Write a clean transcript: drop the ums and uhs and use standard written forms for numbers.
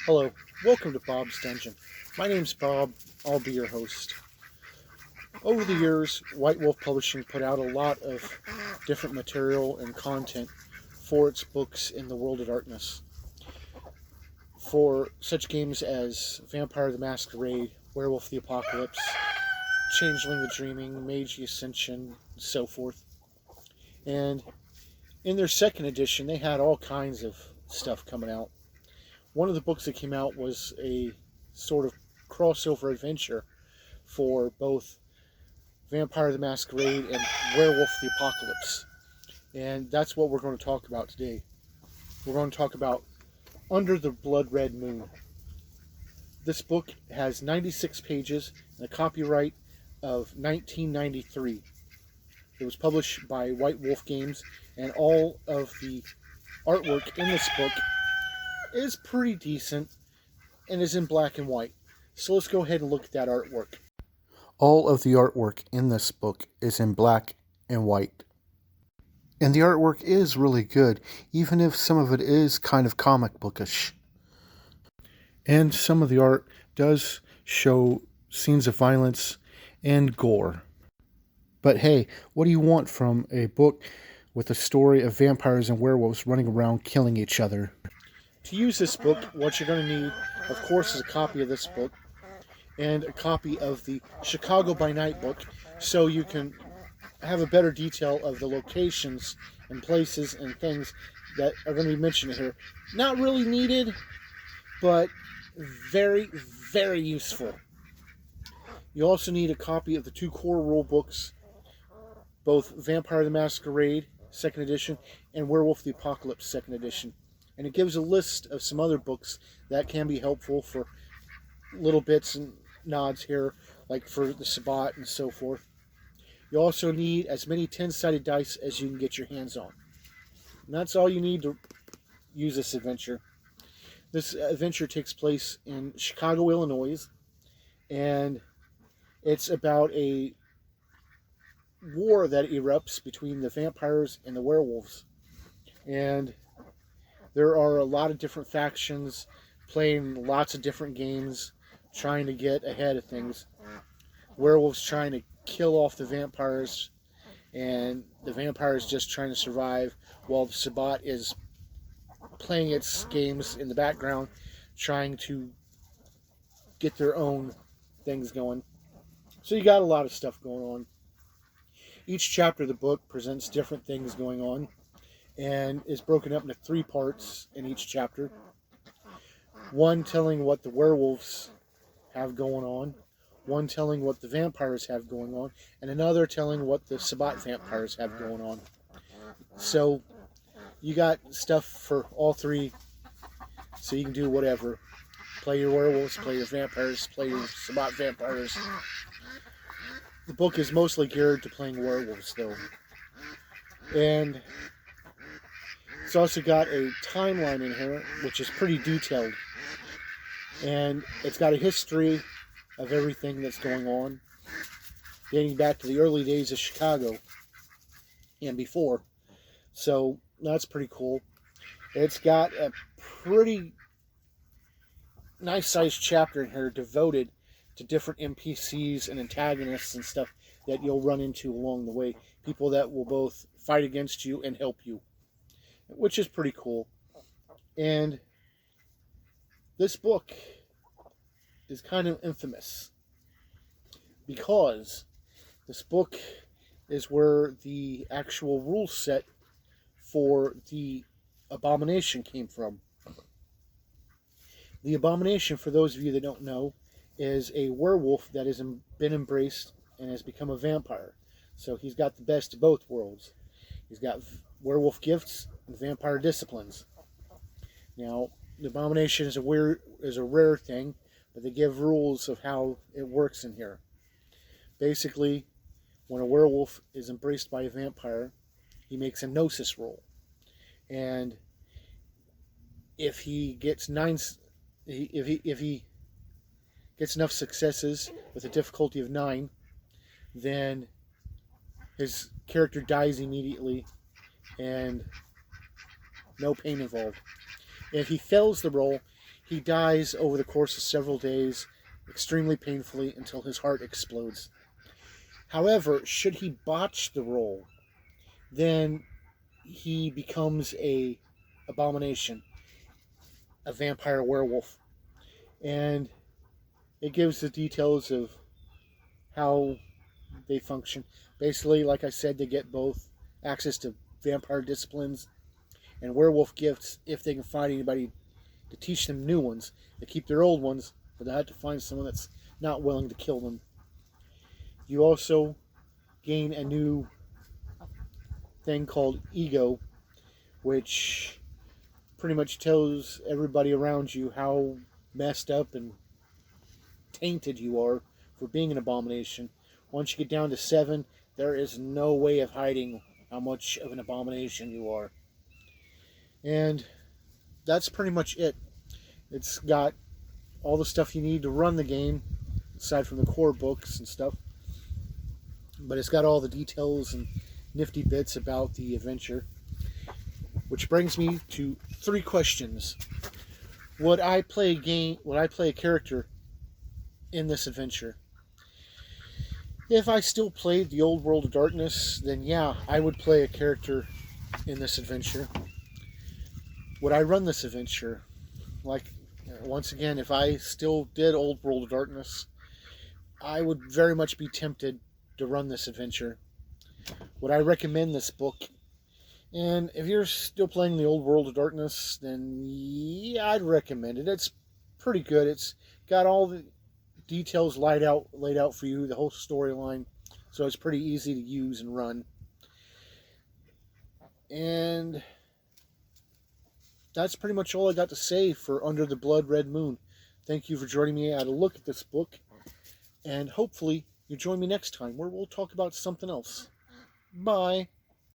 Hello, welcome to Bob's Dungeon. My name's Bob, I'll be your host. Over the years, White Wolf Publishing put out a lot of different material and content for its books in the World of Darkness. For such games as Vampire the Masquerade, Werewolf the Apocalypse, Changeling the Dreaming, Mage the Ascension, and so forth. And in their second edition, they had all kinds of stuff coming out. One of the books that came out was a sort of crossover adventure for both Vampire the Masquerade and Werewolf the Apocalypse. And that's what we're going to talk about today. We're going to talk about Under the Blood Red Moon. This book has 96 pages and a copyright of 1993. It was published by White Wolf Games, and all of the artwork in this book is pretty decent and is in black and white. So let's go ahead and look at that artwork. All of the artwork in this book is in black and white. And the artwork is really good, even if some of it is kind of comic bookish. And some of the art does show scenes of violence and gore. But hey, what do you want from a book with a story of vampires and werewolves running around killing each other? To use this book, what you're going to need, of course, is a copy of this book and a copy of the Chicago by Night book, so you can have a better detail of the locations and places and things that are going to be mentioned here. Not really needed, but very, very useful. You also need a copy of the two core rule books, both Vampire the Masquerade, 2nd edition, and Werewolf the Apocalypse, 2nd edition. And it gives a list of some other books that can be helpful for little bits and nods here, like for the Sabbat and so forth. You also need as many 10-sided dice as you can get your hands on. And that's all you need to use this adventure. This adventure takes place in Chicago, Illinois, and it's about a war that erupts between the vampires and the werewolves. And there are a lot of different factions playing lots of different games, trying to get ahead of things. Werewolves trying to kill off the vampires, and the vampires just trying to survive, while the Sabbat is playing its games in the background, trying to get their own things going. So you got a lot of stuff going on. Each chapter of the book presents different things going on, and is broken up into 3 parts in each chapter. One telling what the werewolves have going on, one telling what the vampires have going on, and another telling what the Sabbat vampires have going on. So you got stuff for all 3, so you can do whatever. Play your werewolves, play your vampires, play your Sabbat vampires. The book is mostly geared to playing werewolves, though. And it's also got a timeline in here, which is pretty detailed. And it's got a history of everything that's going on, dating back to the early days of Chicago and before. So that's pretty cool. It's got a pretty nice sized chapter in here devoted to different NPCs and antagonists and stuff that you'll run into along the way. People that will both fight against you and help you, which is pretty cool. And this book is kind of infamous because this book is where the actual rule set for the Abomination came from. The Abomination, for those of you that don't know, is a werewolf that has been embraced and has become a vampire. So he's got the best of both worlds. He's got werewolf gifts and vampire disciplines. Now, the Abomination is a rare thing, but they give rules of how it works in here. Basically, when a werewolf is embraced by a vampire, he makes a gnosis roll. And if he gets if he gets enough successes with a difficulty of 9, then his character dies immediately and no pain involved. If he fails the roll, He dies over the course of several days, extremely painfully, until his heart explodes. However, should he botch the role, then he becomes a abomination, a vampire werewolf. And it gives the details of how they function. Basically, like I said, they get both access to vampire disciplines and werewolf gifts if they can find anybody to teach them new ones. They keep their old ones, but they have to find someone that's not willing to kill them. You also gain a new thing called ego, which pretty much tells everybody around you how messed up and tainted you are for being an abomination. Once you get down to 7, there is no way of hiding how much of an abomination you are. And that's pretty much it. It's got all the stuff you need to run the game, aside from the core books and stuff. But it's got all the details and nifty bits about the adventure. Which brings me to 3 questions. Would I play a character in this adventure? If I still played the old World of Darkness, then yeah, I would play a character in this adventure. Would I run this adventure? Like, once again, if I still did old World of Darkness, I would very much be tempted to run this adventure. Would I recommend this book? And if you're still playing the old World of Darkness, then yeah, I'd recommend it. It's pretty good. It's got all the details laid out for you, the whole storyline, so it's pretty easy to use and run. And that's pretty much all I got to say for Under the Blood Red Moon. Thank you for joining me at a look at this book, and hopefully you join me next time where we'll talk about something else. Bye.